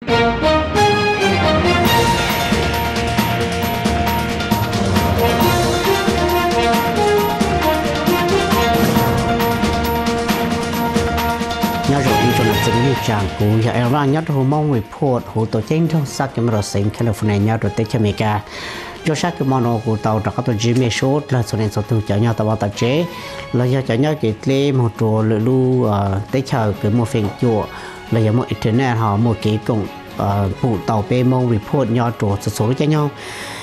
nhớ rồi đi cho nó từng đi chàng cũ giờ em ra nhớ Hmong Report hồ tổ chức trong sắc cái mà sinh California nhớ rồi tới Jamaica cho sắc cái món của tàu đã có tổ Jimmy Show là số này số từ chở nhau tàu tập chế là giờ chở nhau cái lễ một trò lựa lu tới chờ cái một phiên chùa là giờ một internet họ một cái cùng phụ tàu Hmong Report nhớ trò số cho nhau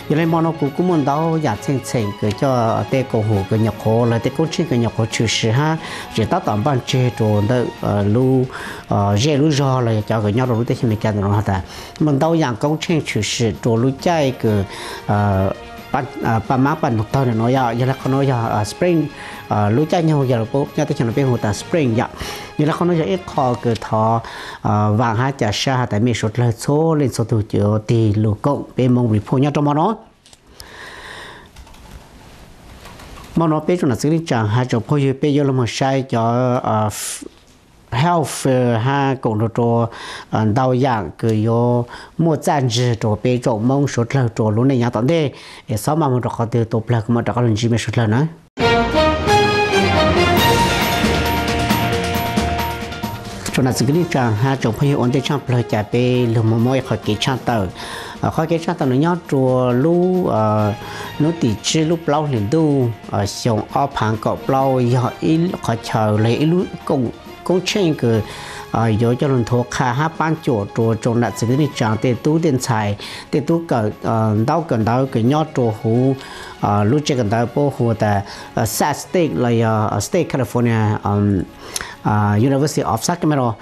giờ này món của cũng muốn đâu giả xem cái cho tê cổ hồ cái nhập hồ là tê cổ chi cái nhập hồ trừ sự ha chỉ ta tạm ban chế rồi đợi lu dễ lu do là cho cái nhau rồi tê xem cái nó hả mình đâu dạng công trình trừ sự rồi lu chạy cái má ban một tờ nó giờ là con nói giờ spring lu chạy nhau giờ bố nhau tê xem nó bên hồ ta spring giờ như là con nói giờ ít kho cái thọ vàng ha chả xa tại mình số là số lên số từ chữ thì lu cộng bên Hmong Report nhau trong nó mà nó biết là xử lý chẳng hai chỗ phơi bây giờ là một sai cho health ha cộng đồ đào dạng cứ yo mua trang trí đồ bây giờ mong số là đồ luôn này nhà tận đây sau mà một đồ từ tổ là một đồ lần gì mới số là nữa cho nên xử lý chẳng hai chỗ phơi ổn định trong lời trả về lượng một mỗi khỏi cái trang tờ khỏi cái trang tờ nó nhớ chùa lu nó tỉ chi lúc lâu liền tu xong ở phẳng cọp lâu giờ ít khỏi chờ lấy lúc cũng trên cái giờ cho lần thuộc khá hát ban chỗ chùa trong là xử lý chẳng để tu tiền xài để tu cả đau cần đau cái nhớ chùa hú lúc chơi cần đau bố hú tại State là State California University of Sacramento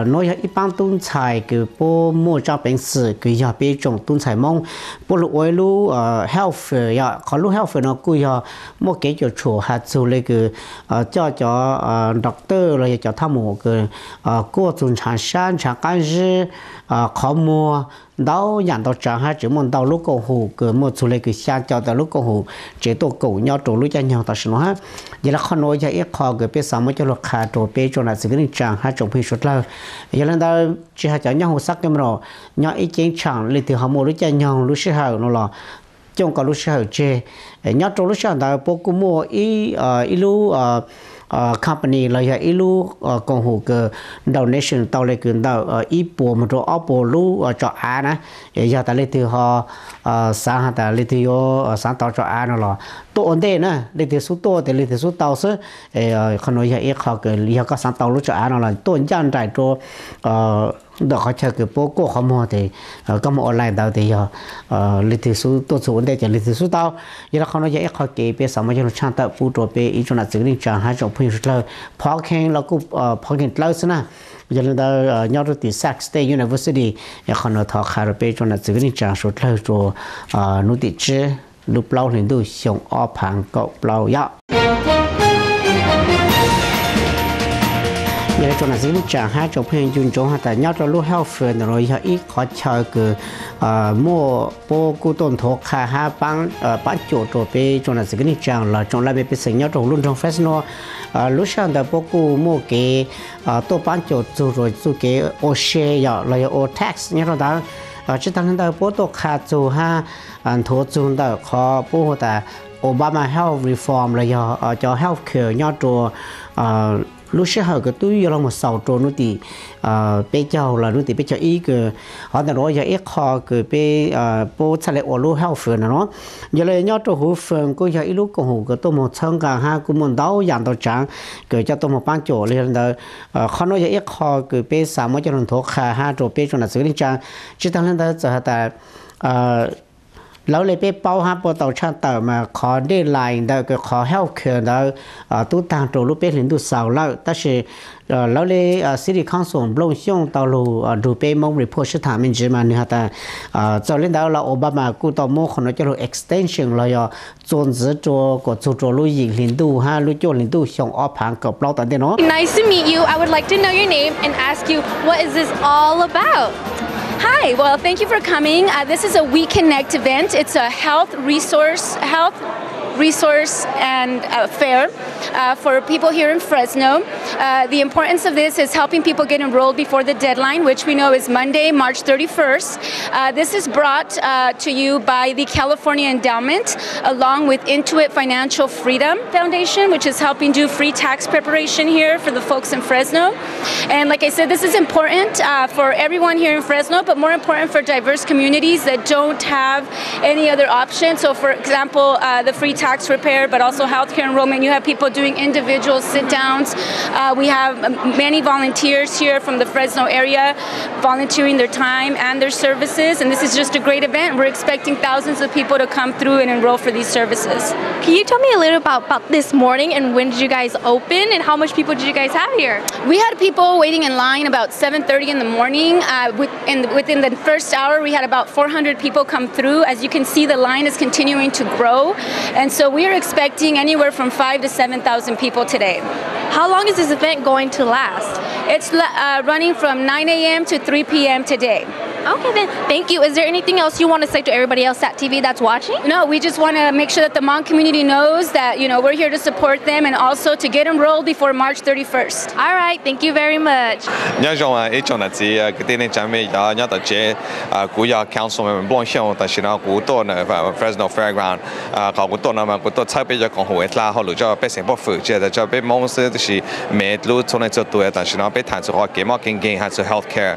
nói ít ban tuân xài cái bộ mua cho bệnh sử cái giờ bị trồng tuân xài mong bộ lục ấy lu health ya có lu health nó cứ ya một cái chỗ chủ hạt số lấy cái cho doctor rồi cho thăm một cái cô tuân sản sản sản cái gì khó mua đâu nhận đâu chẳng hay chỉ muốn đâu lúc cầu hồ cái một số lấy cái sang cho đâu lúc cầu hồ chế độ cầu nhau trổ lúc cho nhau ta nói hết giờ là con nói cho ít khó cái biết sao mới cho lúc khá trổ bé cho là sự cái chẳng hay trồng phi suốt lâu giờ là đâu chỉ hay cho nhau hồ sắc cái mà rồi nhau ít chén chẳng lấy từ họ mua lúc cho nhau lúc sẽ hậu nó là trong cả lúc sẽ hậu chê nhau trổ lúc sẽ hậu đâu bố cũng mua ít lúc company là ya ilu công hồ cái donation tàu lấy cái tàu ít bộ một số bộ lu cho na giờ ta lấy từ họ sáng ta lấy từ họ sáng tàu cho nó là tổ ổn định nè lấy từ số tổ thì lấy từ số tàu số không nói ya ít họ cái ya có sáng tàu lu cho nó là tổ nhân đại cho được họ chơi cái bộ cổ không mua thì có một online đâu thì lấy từ số tổ số ổn định chỉ lấy từ số tàu giờ là không nói ya ít họ cái bây giờ mà cho nó trang tập phụ trợ về ý cho nó xử lý chẳng hay trong phim là parking là cũng parking lâu xí na giờ là đó nhau từ Sac State University ya còn nó thọ khá là bé cho nó xử lý chẳng số lâu rồi nút địa chỉ lúc lâu liền đôi xong ở phẳng cậu lâu ya giờ cho nó xử lý chẳng hay trong phim dùng trong hai tại nhau cho lúc health rồi ya ít khó chơi cái mua bộ cụ tôn thọ khá ha bán chỗ rồi bé cho nó xử lý chẳng là trong lại bé sinh nhau trong luôn trong festival lúc sáng đó bố cô mua cái tô bán chỗ rồi cái ô xe ya là ô tax nhớ đó chỉ thằng đó bố tô khá chỗ ha thổ chung đó khó bố ta Obama Health Reform là cho healthcare nhớ chỗ lúc sẽ hỏi cái túi là một sầu trộn nó thì bây giờ là nó thì bây giờ ý cái họ đã nói giờ ít họ cái bây bố thay lại ở lúc health nó giờ này nhớ cho hữu phần có giờ ít lúc còn hữu cái tôi một thân cả ha cũng muốn đau dạng đầu trắng cái cho tôi một ban chỗ liền đó họ nói giờ ít họ cái bây giờ mới cho nó thuộc khá ha rồi bây giờ là xử lý trang chỉ thằng lên đó giờ ta lâu lấy bé bao ha bao tàu trang tàu mà khó đi lại đó cái khó healthcare đó tu tăng trổ lúc bé liền tu sầu lâu ta sẽ lâu lấy city council blong xiong tàu lu đủ bé Hmong Report sẽ thả mình chỉ mà nữa ta cho lên đó là Obama cụ tàu mua còn nó cho lu extension là do chọn giữ cho có cho lu gì liền tu ha lu cho liền tu xiong ở phẳng cọp lâu tại đây nó. Nice to meet you. I would like to know your name and ask you what is this all about? Hi, well, thank you for coming. This is a We Connect event. It's a health resource and fair for people here in Fresno. The importance of this is helping people get enrolled before the deadline, which we know is Monday, March 31st. This is brought to you by the California Endowment, along with Intuit Financial Freedom Foundation, which is helping do free tax preparation here for the folks in Fresno. And like I said, this is important for everyone here in Fresno, but more important for diverse communities that don't have any other option. So for example, the free tax repair, but also healthcare enrollment. You have people doing individual sit-downs. We have many volunteers here from the Fresno area volunteering their time and their services, and this is just a great event. We're expecting thousands of people to come through and enroll for these services. Can you tell me a little about this morning, and when did you guys open, and how much people did you guys have here? We had people waiting in line about 7:30 in the morning. Within the first hour, we had about 400 people come through. As you can see, the line is continuing to grow, and so we are expecting anywhere from 5,000 to 7,000 people today. How long is this event going to last? It's running from 9 a.m. to 3 p.m. today. Okay then, thank you. Is there anything else you want to say to everybody else at TV that's watching? No, we just want to make sure that the Hmong community knows that, you know, we're here to support them and also to get enrolled before March 31st. All right, thank you very much. nhớ rằng ấy trong là gì cái tên chăm mấy nhớ tới chế cú ya councilman Blanc Hill tại sao cú tổ này Fresno Fairground họ cú tổ mà cú tổ thay bây giờ còn hồi là họ lựa cho bé sinh bộ phụ chế cho bé mong sự thì mấy lúc trong này cho tuổi tại sao bé tham gia cái mà kinh hay cho healthcare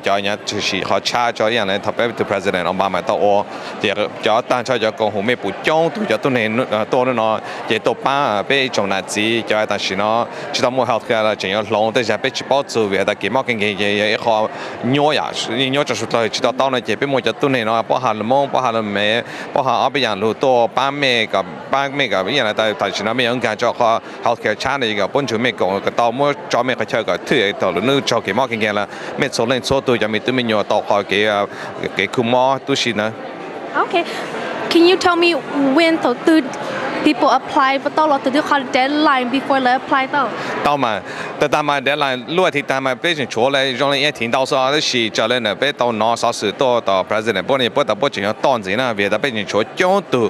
cho nhớ thì họ cha choอย่างnày thập bé từ president Obama tới ô thì choตั้งcho còn hồi mấy bộ trong tụi cho tụi này tổ nó để tổ ba bé trong là gì cho tại sao chỉ tao mua healthcare là chỉ có long tới giờ bé chỉ bảo chủ về cái mà cái họ nhỏ ya nhỏ cho số tới chỉ tao này chỉ bé mua cho tụi này nó bao hàng mông bao hàng mẹ bao hàng ở bây giờ lụt tổ ba mẹ cáiอย่างไรแต่ฉันไม่ยังการจะเขา healthcare ชาเนี่ยก็ปุ่นช่วยไม่ก่อนก็ต่อเมื่อจอไม่เขาเชื่อก็ถือต่อแล้วนึกจอเกี่ยมกันละไม่ส่วนเล่นส่วนตัวจะมีตัวมีหยอต่อเขาเกี่ยคุณหมอตัวชินะ Okay, can you tell me when people apply 不到了ตัวเขา deadline before they apply 到嘛，但嘛 deadline 如果提但嘛被人错了，让人也听到说的是叫人呢被到拿啥事到 president 不然不得不只要当真呢，别的被人错讲到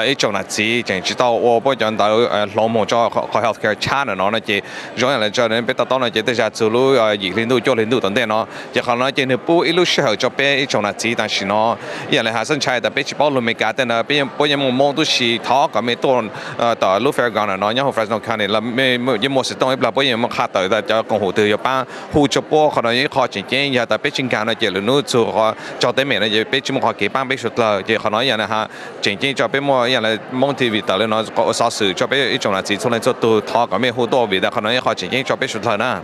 一种呢字，就知道我不讲到老母做 healthcare 差的呢，那就让人来叫人被到呢就等下走路1年度9年度等等呢，就可能就呢不一路时候就被一种呢字，但是呢，人来还是差的被去保路没搞的呢，别不然梦都是他咁没多到路 fair 讲了呢，然后 Fresno County 了没没是当一不然么卡到的就公户头有班户就波可能一靠前间也但被情感呢就路做个做对面呢就被这么好几班被说了，就可能人呢哈前间就被么人来蒙提维到了呢个啥事就被一种呢自从来做到他咁没好多维的可能一靠前间就被说了呢。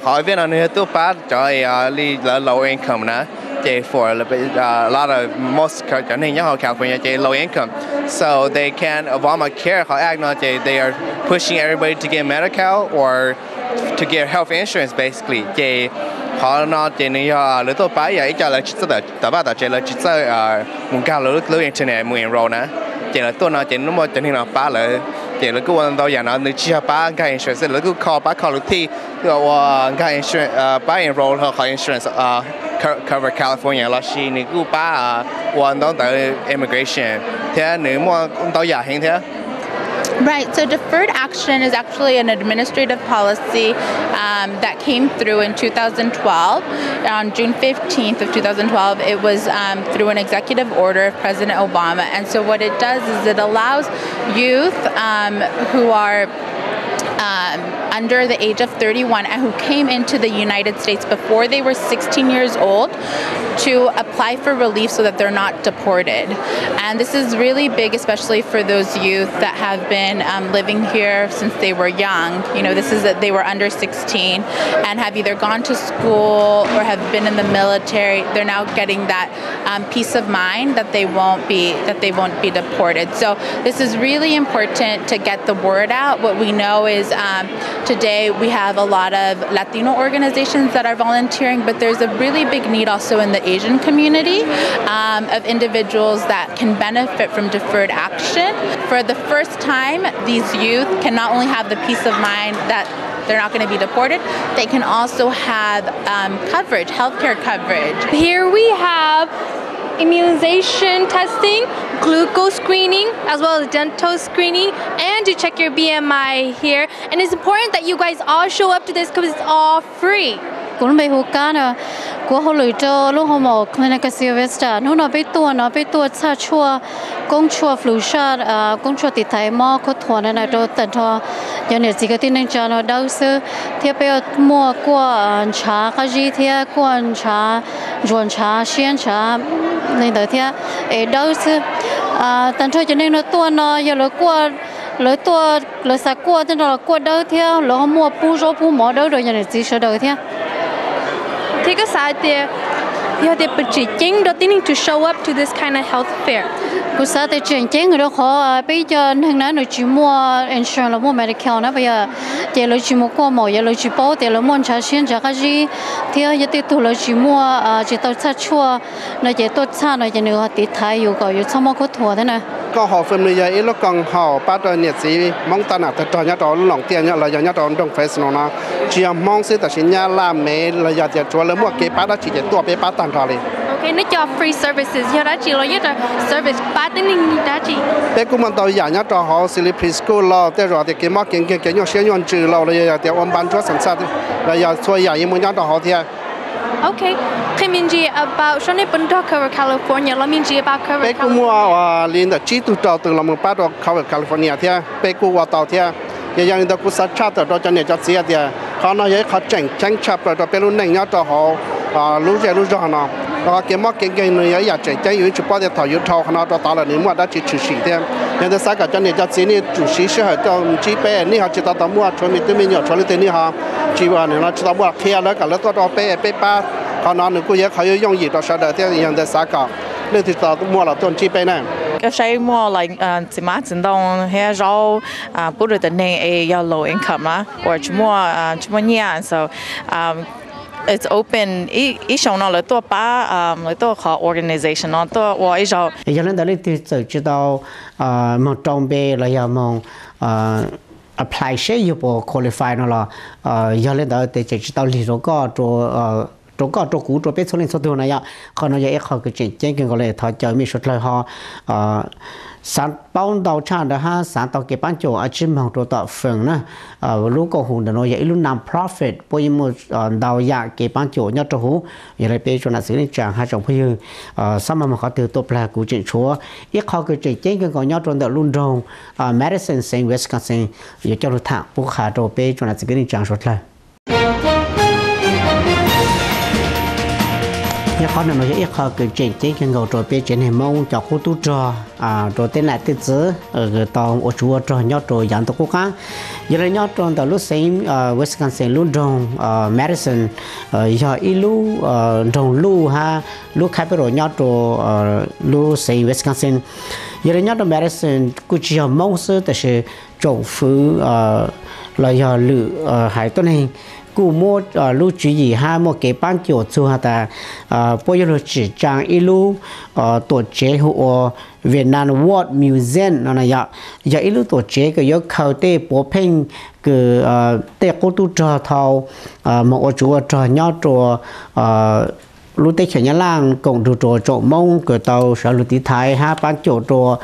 khỏi biết là nơi tôi phát cho đi low income nè, chỉ for a lot of most cho nên những họ California chỉ low income, so they can Obamacare họ act nó chỉ they are pushing everybody to get medical or to get health insurance basically, chỉ họ nó chỉ nên họ lựa tôi phát vậy cho là chỉ là tập ba chỉ là chỉ là muốn cao lựa internet muốn enroll nè, chỉ là tôi nó chỉ nó một chỉ là phát là chỉ là cái vấn đề nó nếu chỉ là cái insurance là cái call thì cái insurance enroll họ insurance cover California là chỉ nếu cái vấn đề immigration thế nếu mà tao giả hình thế. Right, so deferred action is actually an administrative policy that came through in 2012. On June 15th of 2012, it was through an executive order of President Obama. And so what it does is it allows youth who are under the age of 31 and who came into the United States before they were 16 years old to apply for relief so that they're not deported. And this is really big, especially for those youth that have been living here since they were young. You know, this is that they were under 16 and have either gone to school or have been in the military. They're now getting that peace of mind that they won't be deported. So this is really important to get the word out. What we know is today we have a lot of Latino organizations that are volunteering, but there's a really big need also in the Asian community of individuals that can benefit from deferred action. For the first time, these youth can not only have the peace of mind that they're not going to be deported, they can also have coverage, healthcare coverage. Here we have immunization testing, glucose screening, as well as dental screening, and to check your BMI here. And it's important that you guys all show up to this because it's all free. Cũng bị hụt cá nè, của họ lựa cho lúc họ mở clinic Sylvester, nó bị tua xa chua, công chua flu shot, công chua tịt thái mò có thuần này rồi tận cho nên chỉ có tin nên cho nó đau sư, thì bây giờ mua qua trà cái gì thì qua trà, ruộng trà, xiên trà, nên đó thì đau sư, tận cho nên nó tua nó giờ nó qua lỡ tua lỡ xa qua thì nó qua đau thì lỡ mua pu mỏ đau rồi nên chỉ sợ đau thì Take a side there. You have the budgeting that they need to show up to this kind of health fair. Cô xã thì chuyện người đó họ bây giờ hàng năm nó chỉ mua insurance là mua medical nó bây giờ thì nó chỉ mua qua mỏ giờ nó chỉ bảo thì nó mua trả tiền trả cái gì thì giờ thì tụi nó chỉ mua chỉ tao sát chua nó chỉ tốt xa nó chỉ nữa thì thayอยู่ก็อยู่xong có thua thế nàyก็หอฟิล์มเลยไอ้ลูกกองหอป้าตัวเนี่ยสิมองตาหนักแต่ตอนนี้ตอนหลงเตี้ยเนี่ยเราอย่างนี้ตอนตรงเฟซน้องนะเชียมองสิแต่สิเนี่ยล่าเมย์เราอยากจะชวนเลยมั่วเก็บป้าได้chỉจะตัวไปป้าตันทอเลย Okay, nó cho free services. Giờ đã chỉ lo nhất là service ba tiếng ninh đã chỉ. Bé cũng mình tàu dạng nhất cho họ xử lý preschool lo, thế rồi thì cái mắc cái nhau sử dụng trừ lo rồi thì ôn ban cho sản xuất là giờ xuôi dạng như muốn nhất cho họ thì. Okay, thì mình chỉ about cho nên bên đó cover California, là mình chỉ about cover. Bé cũng mua liên là chỉ tụ tàu từ là mình bắt đầu cover California thì, bé cũng vào tàu thì, giờ như đó cũng sát chặt rồi cho nên cho xe thì, họ nói vậy họ tranh chấp rồi bé luôn nhanh nhất cho họ lú ra nó. Đó cái mắc cái người ấy chạy chạyอยู่chụp bao nhiêu thầu thầu nó cho tao là nếu mà đã chỉ chủ sĩ thêm nhưng mà sao cả cho nên cho chỉ này chủ sĩ sẽ phải cho chỉ bé này họ chỉ tao mua cho mình tự mình nhỏ cho lên này họ chỉ vào này nó chỉ tao mua kia đó cả lớp tao bé ba họ nói nữa cô ấy họ dùng gì đó sao đấy thì hiện tại sao cả nên thì tao mua là tuần chỉ bé này cái say mua lại chỉ má chính đông hay rau bữa rồi tình này要 low income á hoặc chỉ mua nhà so it's open ý xong nó làตัวขอ organization nó ตัวว่าý xong giờ nên đó là từ chỉ đạo một trong bề là giờ một apply sẽ yêu bộ qualify nó là giờ lên đó thì chỉ đạo lý rồi có chỗ cũ chỗ biết số lượng số tiền này ạ còn nó giờ họ cái chuyện cái gọi là thọ chờ mi xuất lời họ sản bao đầu tràn đó ha sản tạo cái bán chỗ ở trên mạng chỗ tạo phường nè lúc có hùng đó nó vậy lúc làm profit bây giờ một đầu giá cái bán chỗ nhất chỗ hú vậy là bây giờ là xử lý chẳng hai trong bây giờ sao mà họ từ top là của chuyện chúa ít họ cái chuyện cái gọi nhất trong đó luôn rong Madison Saint Wisconsin vậy cho nó thẳng bố khá đồ bây giờ là xử lý chẳng xuất lời nhà con nó nói ít họ cái chuyện cái ngầu rồi bây giờ này mong cho cô tu trò rồi tên lại tên chữ ở cái tàu ở chùa trò nhót rồi dán tàu quốc á giờ là nhót trong tàu lúc Saint Wisconsin luôn trong Madison giờ ilu trong lu ha lu khai rồi nhót rồi lu Saint Wisconsin giờ là nhót trong Madison cứ chỉ là mong sơ tại sự trồng phứ là giờ lự hải tuần này cú mua lưu trữ gì ha một cái bán chỗ cho ha ta bây giờ chỉ trang ilu tổ chế hộ Việt Nam World Museum nó này giờ ilu tổ chế cái yếu khâu tê bố phim cái tê cô tu trò thầu một chỗ trò nhau trò lúc tết khởi nhà lang cộng trò trò mông cái tàu sở lúc tí thái ha bán chỗ trò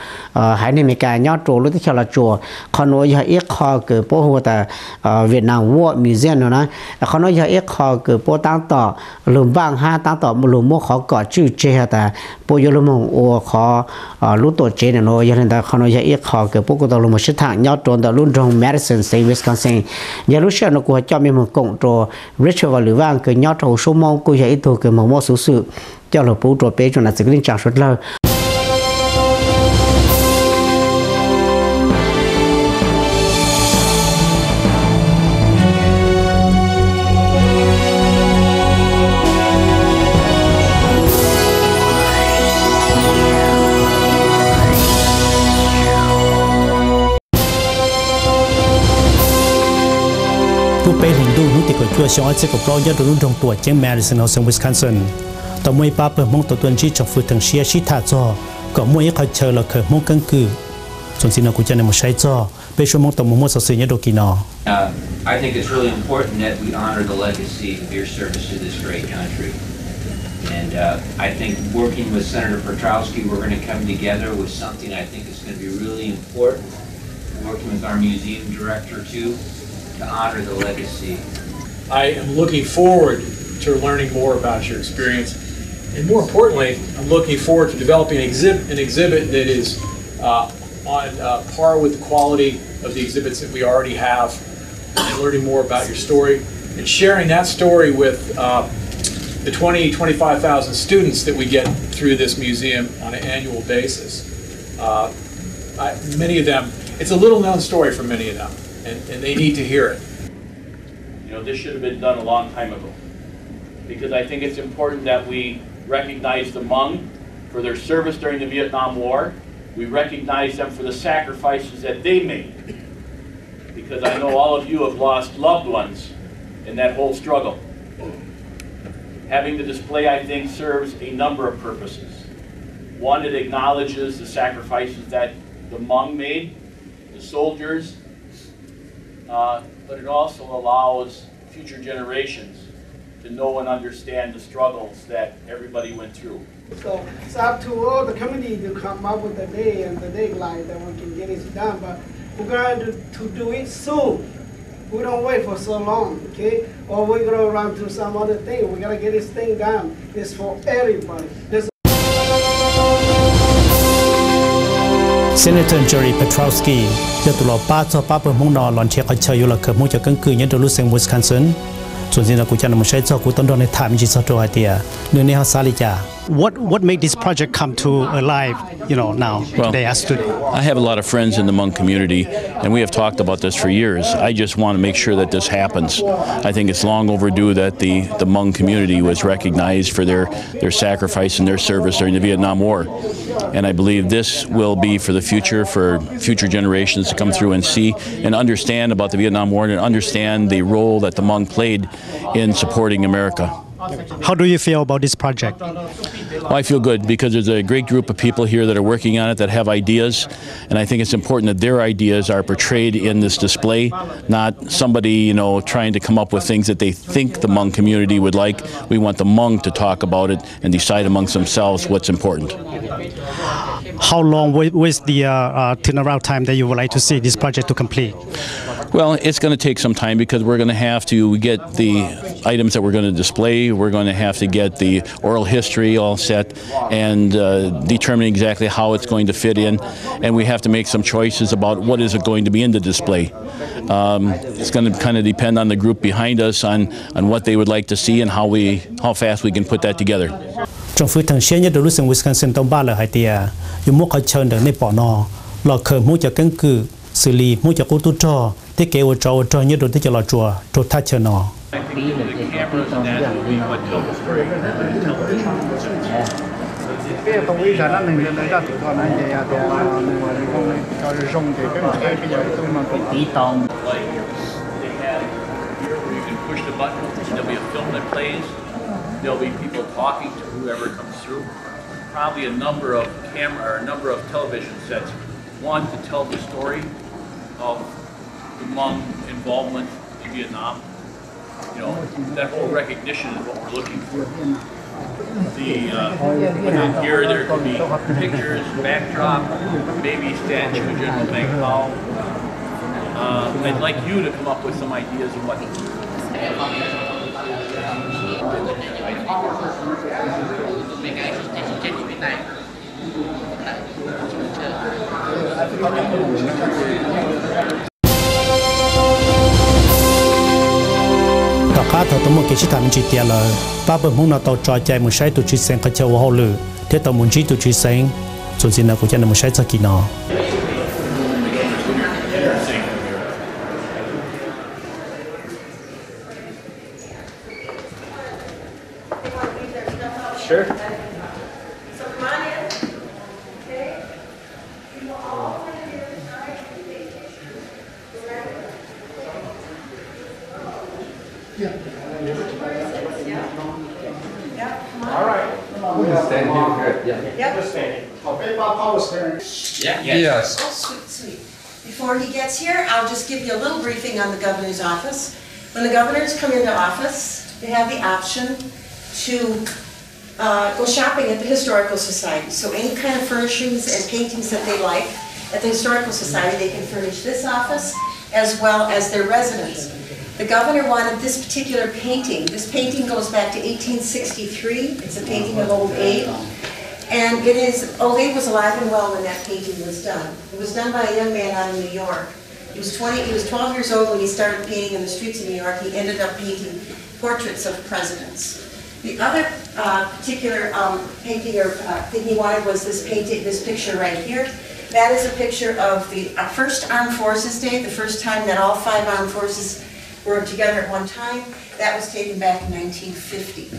hải này mấy cái nhau trò lúc tết khởi là trò còn nói giờ ít kho cái bố hồ ta Việt Nam World Museum nó còn nói giờ ít kho cái bố tăng tỏ lùm vàng ha tăng tỏ một lùm mua khó cọ chữ chế ta bố giờ lùm mông ô khó lúc tổ chế này nó giờ nên ta còn nói giờ ít kho cái bố cái tàu lùm một sức thẳng nhau trò ta luôn trong Madison Saint Wisconsin giờ lúc sau nó của cho mình một cộng trò Richard và lùm vàng cái nhau trò số mông của giờ ít thuộc cái một số sự cho là bố trò bé cho là sự liên trạng suốt lâuไปเห็นดูนุติกชัวช่องเซ็กกับเรายอดรุ่นตรงตัวเจมแมริสันเอาซึ่งวิสคอนซินต่อมวยป้าเปิดมงตัวตัวจีจากฟื้นทางเชียชิตาจอก็มวยเขาเชิญเราเคยมงกังกือส่วนสิ่งนั้นกูจะนำมาใช้จอไปช่วยมงตัวมวยสื่อเนี่ยโดกินอ I think it's really important that we honor the legacy of your service to this great country. And I think working with Senator Petrowski, we're going to come together with something I think is going to be really important. Working with our museum director too, to honor the legacy. I am looking forward to learning more about your experience, and more importantly, I'm looking forward to developing an exhibit that is on par with the quality of the exhibits that we already have, and learning more about your story, and sharing that story with the 25,000 students that we get through this museum on an annual basis. Many of them, it's a little known story for many of them, and they need to hear it. You know, this should have been done a long time ago, because I think it's important that we recognize the Hmong for their service during the Vietnam War. We recognize them for the sacrifices that they made, because I know all of you have lost loved ones in that whole struggle. Having the display, I think, serves a number of purposes. One, it acknowledges the sacrifices that the Hmong made, the soldiers, but it also allows future generations to know and understand the struggles that everybody went through. So it's up to all the committee to come up with the day and the deadline that we can get it done, but we're going to do it soon. We don't wait for so long, okay? Or we're going to run to some other thing. We got to get this thing done. It's for everybody. Senator Jerry Petrowski จะตลอดป้าจะป้าเปิดมงนอนหลอนเชียร์เขาเชยอยู่ละเคยมงจะกังคือยันตัวรู้เสียงวิสคอนซินส่วนสิ่งนั้นกูจะนำมาใช้เจ้ากูต้นดอนในถามจิตสตัวไอเดียเนื้อในฮาซาลิจา What made this project come to alive, now, today as today? I have a lot of friends in the Hmong community, and we have talked about this for years. I just want to make sure that this happens. I think it's long overdue that the Hmong community was recognized for their sacrifice and their service during the Vietnam War. And I believe this will be for the future, for future generations to come through and see and understand about the Vietnam War and understand the role that the Hmong played in supporting America. How do you feel about this project? Well, I feel good because there's a great group of people here that are working on it that have ideas, and I think it's important that their ideas are portrayed in this display, not somebody, trying to come up with things that they think the Hmong community would like. We want the Hmong to talk about it and decide amongst themselves what's important. How long was the turnaround time that you would like to see this project to complete? Well, it's going to take some time because we're going to have to get the items that we're going to display. We're going to have to get the oral history all set and determine exactly how it's going to fit in. And we have to make some choices about what is it going to be in the display. It's going to kind of depend on the group behind us on what they would like to see and how fast we can put that together. Trong phương thằng xe nhất được lúc sinh Wisconsin trong ba lời hai tia, dùng mua khởi chân được nơi bỏ nọ, lò khởi mua cho căn cứ xử lý mua cho cô tu trò, thiết kế ở trò nhất được thiết cho lò chùa, trò thắt chờ nọ. Push the button, there'll be a film that plays, there'll be people talking to whoever comes through. Probably a number of television sets. One, to tell the story of the Hmong involvement in Vietnam. That whole recognition is what we're looking for. Within here there could be pictures, backdrop, maybe statue of General Meng Hao. I'd like you to come up with some ideas of what. thọ tụi mình cái chỉ tham chỉ tiền là ba bữa mong nào tàu trò chạy một sai tụi chỉ sen khai châu họ lử thế tàu muốn chỉ tụi chỉ sen rồi xin nào cũng cho nên một sai cho kỳ nọ. Sure. All right. Stand here. Yeah. Just standing. Okay, Paul was hearing. Yeah. Yes. Oh, sweet. Before he gets here, I'll just give you a little briefing on the governor's office. When the governors come into office, they have the option to go shopping at the Historical Society. So any kind of furnishings and paintings that they like at the Historical Society, they can furnish this office as well as their residence. The governor wanted this particular painting. This painting goes back to 1863. It's a painting of Old Abe. And Old Abe was alive and well when that painting was done. It was done by a young man out of New York. He was 12 years old when he started painting in the streets of New York. He ended up painting portraits of presidents. The other particular painting or thing he wanted was this picture right here. That is a picture of the first Armed Forces Day, the first time that all 5 armed forces were together at one time. That was taken back in 1950.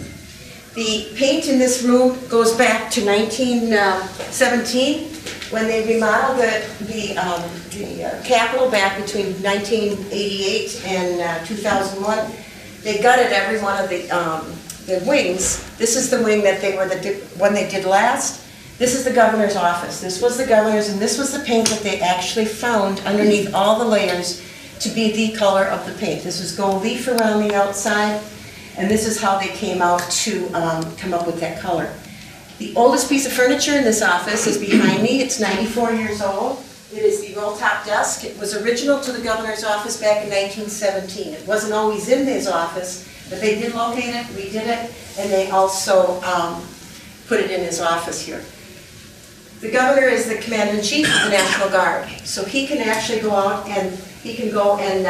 The paint in this room goes back to 1917 when they remodeled the Capitol back between 1988 and 2001. They gutted every one of the wings. This is the wing that when they did last. This is the governor's office. This was the governor's, and this was the paint that they actually found underneath all the layers to be the color of the paint. This was gold leaf around the outside, and this is how they came out to come up with that color. The oldest piece of furniture in this office is behind me. It's 94 years old. It is the roll-top desk. It was original to the governor's office back in 1917. It wasn't always in his office, but they did locate it, redid it, and they also put it in his office here. The governor is the commander-in-chief of the National Guard, so he can actually go out and he can go and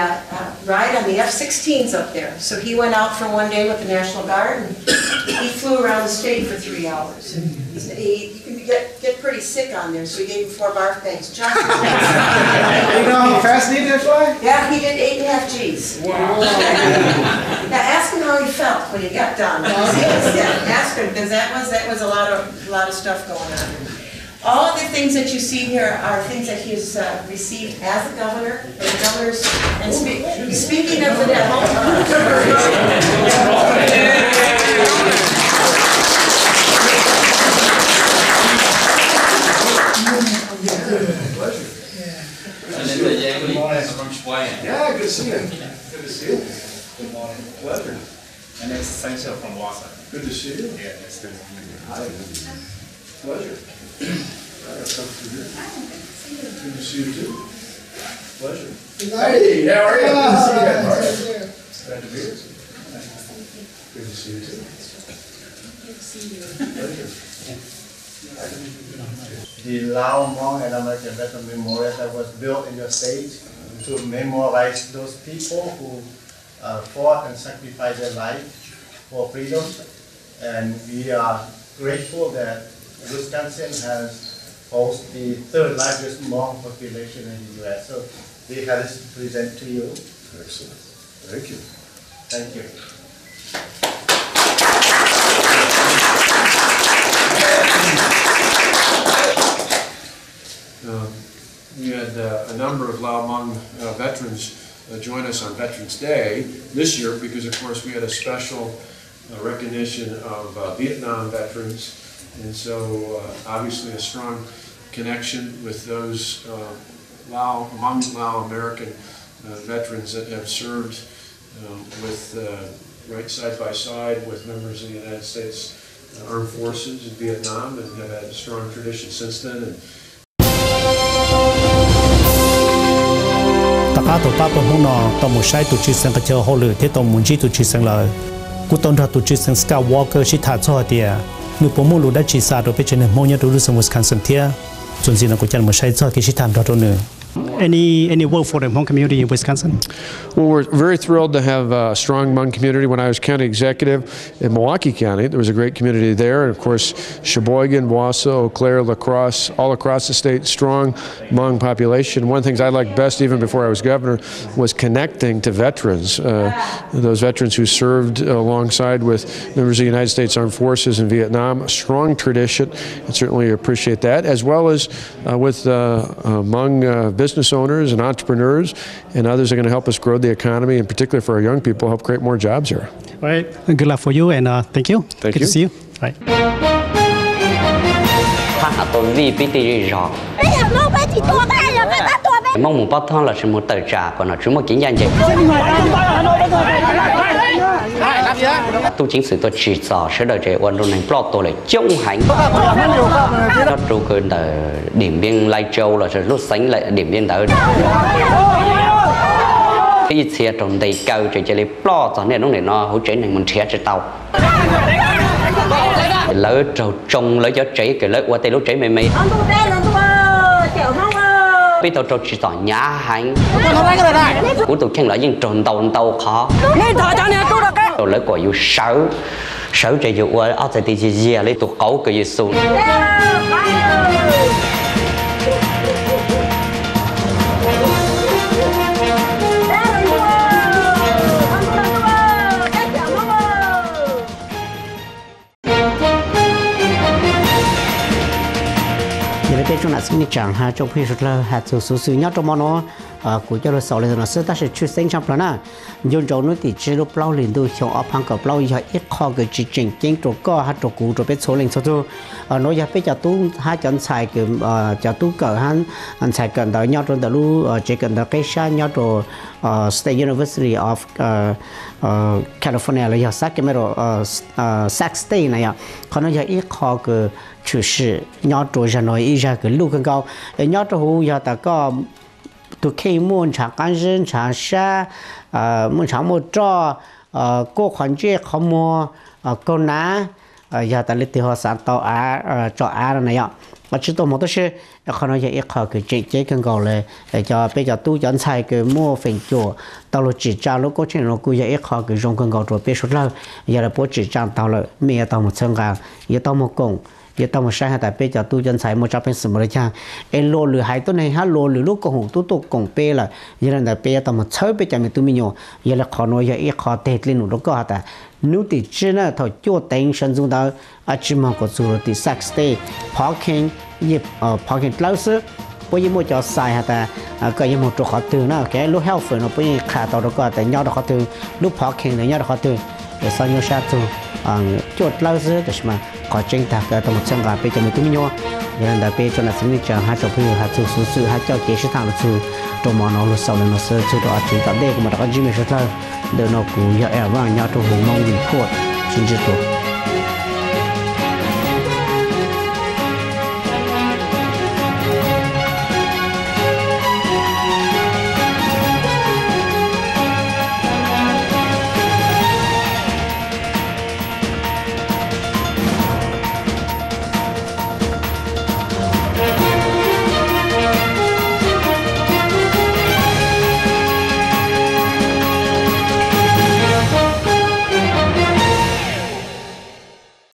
ride on the F-16s up there. So he went out for one day with the National Guard and he flew around the state for 3 hours. You can get pretty sick on there, so he gave him 4 barf bags. You know how fast he did fly? Yeah, he did 8.5 Gs. Wow. Now ask him how he felt when he got done. Ask him, because that was a lot of stuff going on. All of the things that you see here are things that he has received as a governor, and the governors, and speaking of the devil. Yeah, good to see you. Good to see you. Good morning. Pleasure. And it's Essential from Warsaw. Good to see you. Yeah, it's good to meet you. Hi. Pleasure. Good to see you too. Pleasure. Hey, how are you? Good to see you guys. All right. Glad to be here. Good to see you too. Good to see you. Pleasure. The Lao Hmong and American Veteran Memorial that was built in your state to memorialize those people who fought and sacrificed their life for freedom. And we are grateful that Wisconsin has hosted the 3rd largest Hmong population in the U.S. So we have this to present to you. Excellent. Thank you. Thank you. We had a number of Lao Hmong veterans join us on Veterans Day this year because, of course, we had a special recognition of Vietnam veterans. And so, obviously, a strong connection with those Hmong Lao American veterans that have served right side by side with members of the United States Armed Forces in Vietnam, and have had a strong tradition since then. And ta tổ ba bông nọ tàu một sai tụi chị sang cái chờ họ lừa thế tàu muốn chi tụi chị sang lời cú tàu ra tụi chị sang Skywalker chỉ thả cho tiệt người bố mua lúa đã chỉ xa rồi bây giờ này mua nhà đồ lưu sang Wisconsin tiệt chuẩn gì nó cũng chẳng một sai cho cái chỉ thảm đó đâu nữa Any work for the Hmong community in Wisconsin? Well, we're very thrilled to have a strong Hmong community. When I was county executive in Milwaukee County, there was a great community there. And of course, Sheboygan, Wausau, Eau Claire, La Crosse, all across the state, strong Hmong population. One of the things I liked best, even before I was governor, was connecting to veterans. Those veterans who served alongside with members of the United States Armed Forces in Vietnam, a strong tradition, and certainly appreciate that, as well as with Hmong business owners and entrepreneurs and others are going to help us grow the economy, and particularly for our young people, help create more jobs here. All right. Good luck for you, and thank you. Thank Good you. to see you. Right. Mong muốn bắt thằng là sự một tờ trả, còn là chúng một kiến nhận gì. Tôi chính sự tôi chỉ rõ sẽ đợi trẻ quan trọng này plot tôi lại chống hành. Nó trụ cơn là điểm biên Lai Châu là sẽ lúc sánh lại điểm biên đỡ. Cái xe trong đây cao trẻ chỉ lấy plot cho nên lúc này nó hỗ trợ này mình trẻ chạy tàu. Lỡ trâu trông lỡ cho trẻ cái lỡ qua tay lúc trẻ mày mày. Bây giờ tôi chỉ tỏ nhá hành. Của tôi khen lại nhưng tròn tàu khó. Tôi lấy quả yêu sáu chạy yêu qua ở tại địa gì lấy tôi cấu cái gì xuống. Bây giờ chúng ta sẽ chẳng ha trong khi rất là hạt số nhất trong món nó của cho nó sau này nó sẽ ta sẽ chuyển sang trong plan dùng cho nó thì chỉ lúc lâu liền đôi trong áp hàng cặp lâu giờ ít khó cái chỉ chỉnh chỉnh chỗ co hay chỗ cũ chỗ biết số liền số thôi nó giờ bây giờ tu hai chân xài cái giờ tu cỡ han xài cần đó nhau trong đó lu chỉ cần đó cái xa nhau trong State University of California là giờ Sac State này à còn nó giờ ít khó cái chủ sự nhau trong giờ nói ít ra cái lu更高nhau trong hồ giờ ta có tụi khi muốn trả căn dân trả xa muốn trả một trò cô khoản chế không mua cô ná giờ ta lấy tiền họ sản tạo cho này ạ và chỉ tôi một số sự không nói ít khó cái chế cần gọi là cho bây giờ tôi chọn xài cái mua phần chùa tao là chỉ trả lúc có chuyện nó cứ giờ ít khó cái dùng cần gọi rồi bây số lâu giờ là bố chỉ trả tao là mẹ tao một sân gà giờ tao một cổng giờ tao một sáng tại bây giờ tôi chân xài một trăm phần trăm rồi cha em lô lừa hai tuần này ha lô lừa lúc có hùng tôi cổng pe là giờ là bây giờ tao một chơi bây giờ mình tôi mình nhổ giờ là khó nói giờ ít khó tết lên lúc có hả nếu thì chỉ là thôi cho tiền sản dụng đó chỉ mong có số thì Sac State parking dịp parking lâu xứ bây giờ mua cho xài hả cái một chỗ khó từ nữa cái lúc health nó bây giờ khá tao đó có nhau đó khó từ lúc parking này nhau đó khó từ để sao nhau sát từ chỗ lâu xứ để mà có tranh thật cái tao một chân gà bây giờ mình cũng nhau nên là bây giờ là sinh trưởng hai chỗ bây giờ hai chỗ số hai chỗ kế sinh thằng là số trong món nó là sau này nó sẽ chỗ đó chỉ tạm đây của mà đã có gì mình sẽ làm để nó cũng giờ vàng nhau trong Hmong Report xin chào.